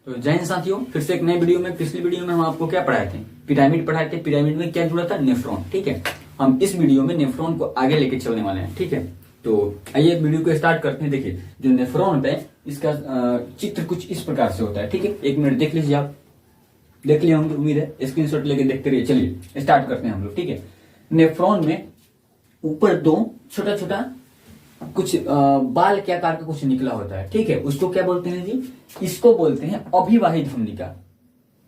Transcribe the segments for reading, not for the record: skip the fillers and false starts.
तो जय हिंद साथियों, फिर से एक नई वीडियो में। पिछली वीडियो में हम आपको क्या पढ़ाए थे? पिरामिड पढ़ाए थे। पिरामिड में क्या जुड़ा था? नेफ्रॉन। ठीक है, हम इस वीडियो में नेफ्रॉन को आगे लेके चलने वाले हैं। ठीक है, तो आइए वीडियो को स्टार्ट करते हैं। देखिए, जो नेफ्रॉन होता है इसका चित्र कुछ इस प्रकार से होता है। ठीक है, एक मिनट देख लीजिए। आप देख लिया हम, उम्मीद है स्क्रीनशॉट लेके देखते रहिए। चलिए स्टार्ट करते हैं हम लोग। ठीक है, नेफ्रॉन में ऊपर दो छोटा छोटा कुछ बाल के आकार का कुछ निकला होता है। ठीक है, उसको क्या बोलते हैं जी? इसको बोलते हैं अभिवाही धमनिका।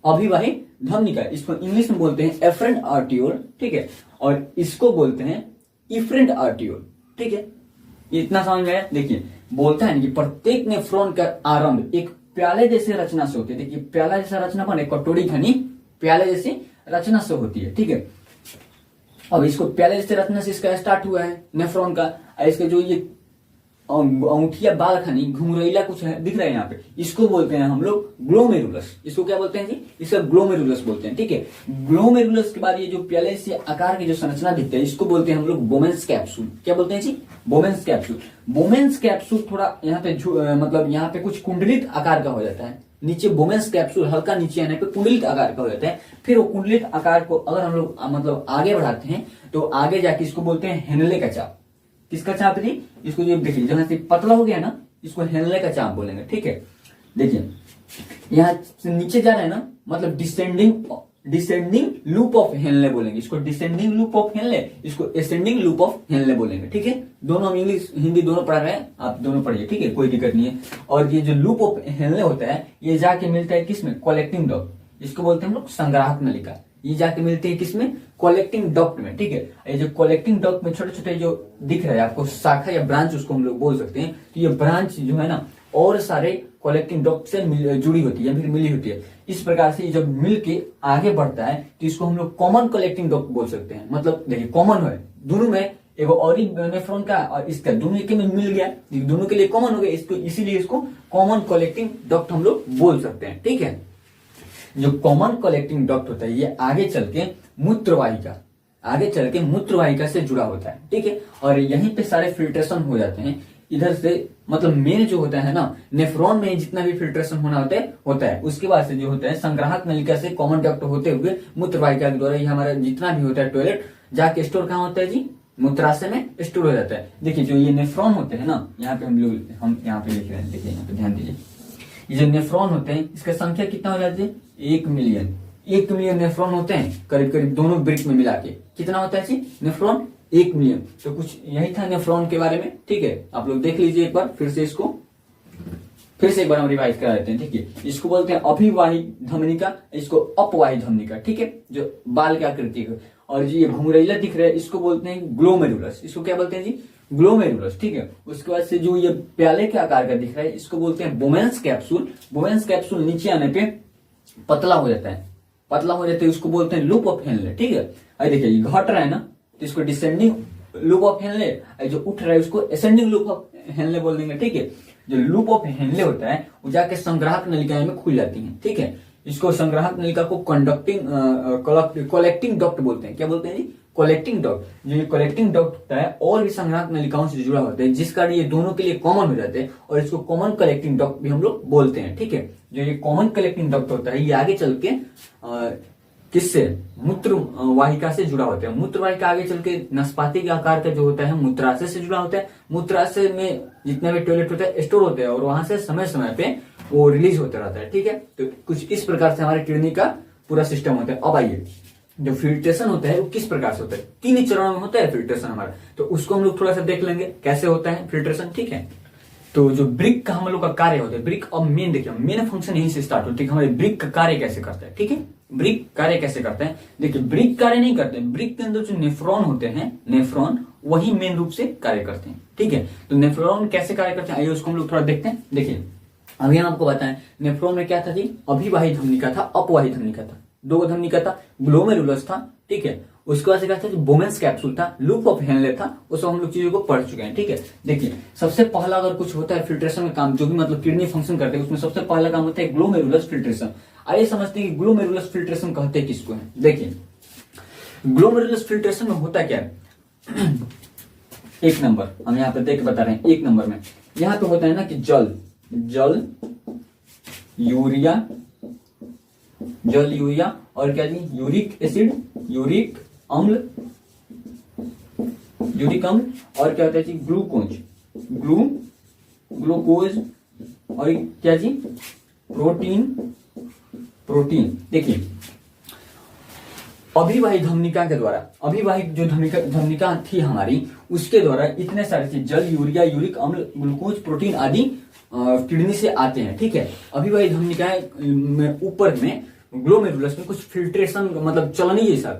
अभिवाही धमनिका, इसको इंग्लिश में बोलते हैं एफरेंट आर्टियोल। ठीक है, और इसको बोलते हैं इफरेंट आर्टियोल। ठीक है, ये इतना समझ में आया? देखिए, बोलता है कि प्रत्येक नेफ्रॉन का आरंभ एक प्याले जैसे रचना से होती है। देखिए, प्याला जैसा रचना बने, कटोरी खनी प्याले जैसी रचना से होती है। ठीक है, अब इसको प्याले जैसे रचना से इसका स्टार्ट हुआ है नेफ्रॉन का। इसके जो ये अंगूठिया बाल खनी घुंघरैला कुछ है दिख रहा है यहाँ पे, इसको बोलते हैं हम लोग ग्लोमेरुलस। इसको क्या बोलते हैं जी? इसका ग्लोमेरुलस बोलते हैं। ठीक है, ग्लोमेरुलस के बाद ये जो प्याले से आकार की जो संरचना दिखती है, इसको बोलते हैं हम लोग बोमेंस कैप्सूल। क्या बोलते हैं जी? बोमेंस कैप्सूल। बोमेंस कैप्सूल थोड़ा यहाँ पे मतलब यहाँ पे कुछ कुंडलित आकार का हो जाता है। नीचे बोमेंस कैप्सूल हल्का नीचे आने पे कुंडलित आकार का हो जाता है। फिर वो कुंडलित आकार को अगर हम लोग मतलब आगे बढ़ाते हैं तो आगे जाके इसको बोलते हैं हेनले का चाप। किसका चाप जी? इसको जो देखिए जहां से पतला हो गया ना, इसको हेनले का चाप बोलेंगे। ठीक है, देखिए यहाँ से नीचे जा रहा है ना, मतलब डिसेंडिंग लूप ऑफ हेनले बोलेंगे। इसको डिसेंडिंग लूप ऑफ हेनले, इसको असेंडिंग लूप ऑफ हेनले बोलेंगे। ठीक है, दोनों हम इंग्लिश हिंदी दोनों पढ़ा रहे हैं, आप दोनों पढ़िए। ठीक है, कोई दिक्कत नहीं है। और ये जो लूप ऑफ हेनले होता है, ये जाके मिलता है किसमें? Collecting duct. इसको बोलते हैं हम लोग संग्राहक नलिका। ये जाके मिलते हैं किसमें? कलेक्टिंग डक्ट में। ठीक है, ये जो कलेक्टिंग डक्ट में छोटे छोटे जो दिख रहा है आपको शाखा या ब्रांच, उसको हम लोग बोल सकते हैं। तो ये ब्रांच जो है ना, और सारे कलेक्टिंग डक्ट से जुड़ी होती है या फिर मिली होती है। इस प्रकार से जब मिल के आगे बढ़ता है तो इसको हम लोग कॉमन कलेक्टिंग डक्ट बोल सकते हैं। मतलब देखिए, कॉमन है दोनों में, एक और नेफ्रॉन का और इसका, दोनों के में मिल गया, दोनों के लिए कॉमन हो गया इसको, इसीलिए इसको कॉमन कलेक्टिंग डक्ट हम लोग बोल सकते हैं। ठीक है, जो कॉमन कलेक्टिंग डक्ट होता है ये आगे चल के मूत्रवाहिका से जुड़ा होता है। ठीक है, और यहीं पे सारे फिल्ट्रेशन हो जाते हैं इधर से। मतलब मेन जो होता है ना, नेफ्रॉन में जितना भी फिल्ट्रेशन होना होता है उसके बाद से जो होता है संग्राहक नलिका से कॉमन डक्ट होते हुए मूत्रवाहिका के द्वारा ये हमारा जितना भी होता है टॉयलेट जाके स्टोर कहाँ होता है जी? मूत्राशय में स्टोर हो जाता है। देखिए, जो ये नेफ्रॉन होते हैं ना, यहाँ पे हम यहाँ पे लिख रहे हैं। देखिए यहाँ पे ध्यान दीजिए, ये जो नेफ्रॉन होते हैं इसका संख्या कितना हो जाती है? 1 मिलियन। 1 मिलियन नेफ्रॉन होते हैं करीब करीब दोनों ब्रिक में मिला के। कितना होता है जी नेफ्रॉन? 1 मिलियन। तो कुछ यही था नेफ्रॉन के बारे में। ठीक है, आप लोग देख लीजिए एक बार, फिर से एक बार हम रिवाइज करा देते हैं। ठीक है, इसको बोलते हैं अभिवाही धमनिका, इसको अपवाही धमनिका। ठीक है, जो बाल की आकृति है। और जो ये घुंघरैला दिख रहा है इसको बोलते हैं ग्लोमेरुलस। इसको क्या बोलते हैं जी? ग्लोमेरुलस। ठीक है, उसके बाद से जो ये प्याले के आकार का दिख रहा है इसको बोलते हैं बोमेंस कैप्सूल। बोमेंस कैप्सूल नीचे आने पे पतला हो जाता है, उसको बोलते हैं लूप ऑफ हेनले। ठीक है, अरे देखिए ये घट रहा है ना, तो इसको डिसेंडिंग लूप ऑफ हेनले, जो उठ रहा है उसको असेंडिंग लूप ऑफ हेनले बोल देंगे। ठीक है, जो लूप ऑफ हेनले होता है वो जाके संग्राहक नलिका में खुल जाती है। ठीक है, इसको संग्राहक नलिका को कलेक्टिंग डक्ट बोलते हैं। क्या बोलते हैं जी? Collecting duct. जो ये कलेक्टिंग डक्ट होता है और भी संग्राहक नलिकाओं से जुड़ा होता है, जिस कारण ये दोनों के लिए कॉमन हो जाते हैं और इसको कॉमन कलेक्टिंग डक्ट भी हम लोग बोलते हैं। ठीक है, जो ये कॉमन कलेक्टिंग डक्ट होता है ये आगे चल के किससे? मूत्र वाहिका से जुड़ा होता है। मूत्र वाहिका आगे चल के नाशपाती के आकार का जो होता है मूत्राशय से जुड़ा होता है। मूत्राशय में जितना भी टॉयलेट होता है स्टोर होते हैं और वहां से समय समय पे वो रिलीज होता रहता है। ठीक है, तो कुछ इस प्रकार से हमारे किडनी का पूरा सिस्टम होता है। अब आइए, जो फिल्ट्रेशन होता है वो किस प्रकार से होता है? 3 चरणों में होता है फिल्ट्रेशन हमारा, तो उसको हम लोग थोड़ा सा देख लेंगे कैसे होता है फिल्ट्रेशन। ठीक है, तो जो ब्रिक का हम लोग का कार्य होता है, ब्रिक अब मेन देखिए, मेन फंक्शन यहीं से स्टार्ट होती है। हमारे ब्रिक का कार्य कैसे करता है? ठीक है, ब्रिक कार्य कैसे करते हैं? देखिए, ब्रिक कार्य नहीं करते, ब्रिक के अंदर जो नेफ्रॉन होते हैं, नेफ्रॉन वही मेन रूप से कार्य करते हैं। ठीक है, तो नेफ्रॉन कैसे कार्य करते हैं आइए उसको हम लोग थोड़ा देखते हैं। देखिए, अभी हम आपको बताएं नेफ्रॉन में क्या था जी? अभिवाही धमनिका था, अपवाही धमनिका था, 2 धमनिका था, ग्लोमेरुलस था। ठीक है, उसके बाद से क्या था? बोमेंस कैप्सूल था, लूप ऑफ हेनले था। वो सब हम लोग चीजों को पढ़ चुके हैं। ठीक है, देखिए सबसे पहला अगर कुछ होता है फिल्ट्रेशन का काम, जो भी मतलब किडनी फंक्शन करते हैं, उसमें सबसे पहला काम होता है ग्लोमेरुलस फिल्ट्रेशन। आइए समझते हैं कि ग्लोमेरुलस फिल्ट्रेशन कहते हैं किसको है। देखिए, ग्लोमेरुलस फिल्ट्रेशन में होता क्या है? 1 नंबर हम यहाँ पे देख बता रहे हैं। 1 नंबर में यहाँ पे होता है ना कि जल यूरिया, जल यूरिया, और क्या जी, यूरिक एसिड, यूरिक अम्ल, और क्या होता है जी, ग्लूकोज, ग्लूकोज, और क्या जी, प्रोटीन। देखिए अभिवाही धमनिका के द्वारा, अभिवाही जो धमनिका थी हमारी, उसके द्वारा इतने सारे चीज, जल, यूरिया, यूरिक अम्ल, ग्लूकोज, प्रोटीन आदि किडनी से आते हैं, ठीक है। अभिवाही धमनिकाएं में ऊपर में ग्लोमेरुलस में कुछ फिल्ट्रेशन, मतलब चलनी जैसा,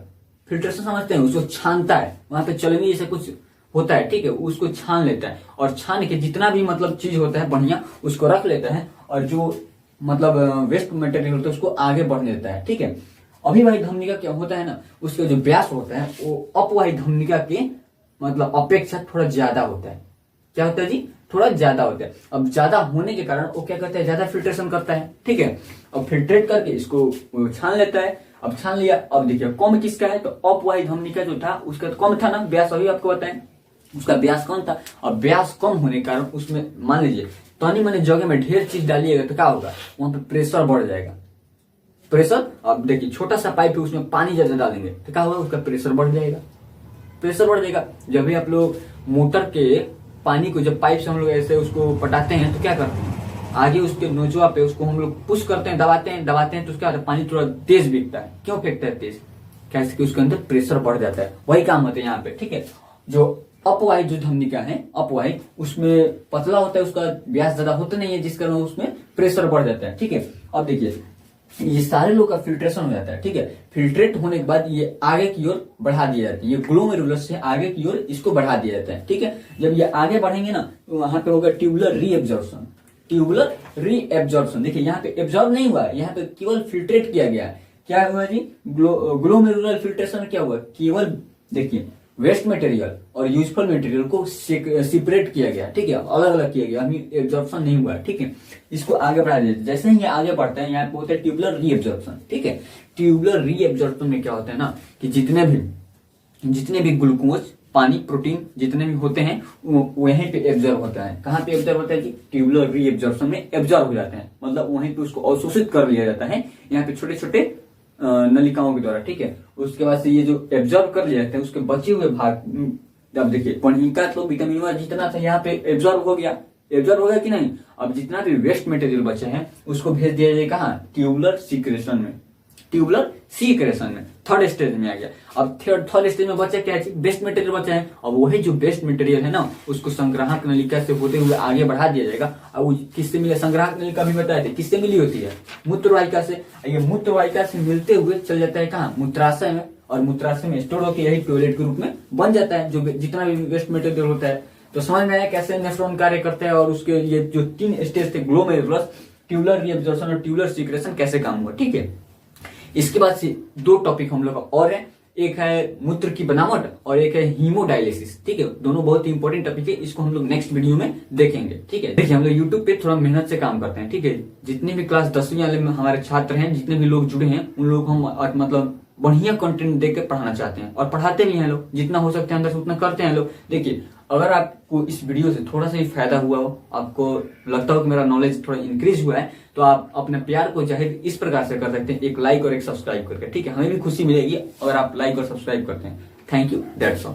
फिल्ट्रेशन समझते हैं, उसको छानता है, वहां पे चलनी जैसा कुछ होता है, ठीक है, उसको छान लेता है, और छान के जितना भी मतलब चीज होता है बढ़िया उसको रख लेता है, और जो मतलब वेस्ट मटेरियल होता है उसको आगे बढ़ने देता है, ठीक है। अभिवाही धमनिका क्या होता है ना, उसका जो व्यास होता है वो अपवाही धमनिका के मतलब अपेक्षा थोड़ा ज्यादा होता है। क्या होता है जी, थोड़ा ज्यादा होता है। अब ज्यादा होने के कारण वो क्या करता है, ज्यादा फिल्ट्रेशन करता है, ठीक है। अब फिल्ट्रेट करके इसको छान लेता है। अब छान लिया, अब देखिए कम किसका है, तो अपवाही धमनिका जो था उसका तो कम था ना व्यास, अभी आपको बताएं उसका व्यास कम था। अब व्यास कम होने के कारण उसमें मान लीजिए तनी मनी जगह में ढेर चीज डालिएगा तो क्या होगा, वहां पे प्रेशर बढ़ जाएगा। प्रेशर, अब देखिए छोटा सा पाइप है उसमें पानी ज्यादा डालेंगे तो क्या होगा, उसका प्रेशर बढ़ जाएगा, प्रेशर बढ़ जाएगा। जब भी आप लोग मोटर के पानी को जब पाइप से हम लोग ऐसे उसको पटाते हैं तो क्या करते हैं, आगे उसके नोजवा पे उसको हम लोग पुश करते हैं, दबाते हैं तो क्या होता है, पानी थोड़ा तेज बिकता है। क्यों फेंकता है तेज, कैसे कि उसके अंदर प्रेशर बढ़ जाता है, वही काम होता है यहाँ पे, ठीक है। जो अपवाही जो धमनिका है, अपवाही उसमें पतला होता है, उसका व्यास ज्यादा होता नहीं है, जिस कारण उसमें प्रेशर बढ़ जाता है, ठीक है। अब देखिए ये सारे लोग का फिल्ट्रेशन हो जाता है, ठीक है। फिल्ट्रेट होने के बाद ये आगे की ओर बढ़ा दिया जाता है, ये ग्लोमेरुलस से आगे की ओर इसको बढ़ा दिया जाता है, ठीक है। जब ये आगे बढ़ेंगे ना तो वहां पे होगा ट्यूबुलर रीएब्जॉर्प्शन, ट्यूबुलर रीएब्जॉर्प्शन। देखिए यहाँ पे एब्जॉर्ब नहीं हुआ, यहाँ पे केवल फिल्ट्रेट किया गया। क्या हुआ जी, ग्लोमेरुलर फिल्ट्रेशन क्या हुआ, केवल देखिए वेस्ट मटेरियल और यूजफुल मटेरियल को सेपरेट किया गया, ठीक है, अलग अलग किया गया, अभी एब्जॉर्प्शन नहीं हुआ, ठीक है। इसको आगे बढ़ा दिया, जैसे ही ये आगे बढ़ता है यहाँ पे होता है ट्यूबुलर रीएब्जॉर्प्शन, ठीक है। ट्यूबुलर रीएब्जॉर्प्शन में क्या होता है ना कि जितने भी ग्लूकोज, पानी, प्रोटीन जितने भी होते हैं वहीं पे एब्जॉर्ब होता है। कहाँ पे एब्जॉर्ब होता है जी, ट्यूबुलर रीएब्जॉर्प्शन में एब्जॉर्ब हो जाते हैं, मतलब वहीं पे उसको अवशोषित कर लिया जाता है, यहाँ पे छोटे छोटे नलिकाओं के द्वारा, ठीक है। उसके बाद से ये जो एब्जॉर्ब कर लिया जाता है उसके बचे हुए भाग, अब देखिए पणिका तो विटामिन जितना था यहाँ पे एब्जॉर्ब हो गया कि नहीं। अब जितना भी वेस्ट मटेरियल बचे हैं उसको भेज दिया जाए कहाँ, ट्यूबुलर सीक्रेशन में, थर्ड स्टेज में आ गया। अब थर्ड स्टेज में बचा क्या है, वेस्ट मटेरियल बचा है। अब वही जो वेस्ट मटेरियल है ना उसको संग्राहक नलिका से होते हुए आगे बढ़ा दिया जाएगा। अब किससे मिले, संग्राहक नलिका भी बताए थे किससे मिली होती है, मूत्रवाहिका से। ये मूत्रवाहिका से मिलते हुए चल जाता है कहाँ, मूत्राशय में, और मूत्राशय में स्टोर होकर यही टॉयलेट के रूप में बन जाता है जो जितना भी वेस्ट मटेरियल होता है। तो समझ में आया कैसे नेफ्रॉन कार्य करते हैं, और उसके ये जो 3 स्टेज थे, ग्लोमेरुलस, ट्यूबुलर रीएब्जॉर्प्शन और ट्यूबुलर सीक्रेशन, कैसे काम हुआ, ठीक है। इसके बाद से 2 टॉपिक हम लोग का और है, एक है मूत्र की बनावट और एक है हीमोडायलिसिस, ठीक है। दोनों बहुत ही इंपॉर्टेंट टॉपिक है, इसको हम लोग नेक्स्ट वीडियो में देखेंगे, ठीक है। देखिए हम लोग यूट्यूब पे थोड़ा मेहनत से काम करते हैं, ठीक है। जितने भी क्लास 10वीं वाले में हमारे छात्र हैं, जितने भी लोग जुड़े हैं, उन लोग हम मतलब बढ़िया कंटेंट देख के पढ़ाना चाहते हैं, और पढ़ाते भी हैं लोग, जितना हो सकता है अंदर से उतना करते हैं लोग। देखिए अगर आपको इस वीडियो से थोड़ा सा ही फायदा हुआ हो, आपको लगता हो कि मेरा नॉलेज थोड़ा इंक्रीज हुआ है, तो आप अपने प्यार को जाहिर इस प्रकार से कर सकते हैं, एक लाइक और एक सब्सक्राइब करके, ठीक है। हमें भी खुशी मिलेगी अगर आप लाइक और सब्सक्राइब करते हैं। Thank you, that's all.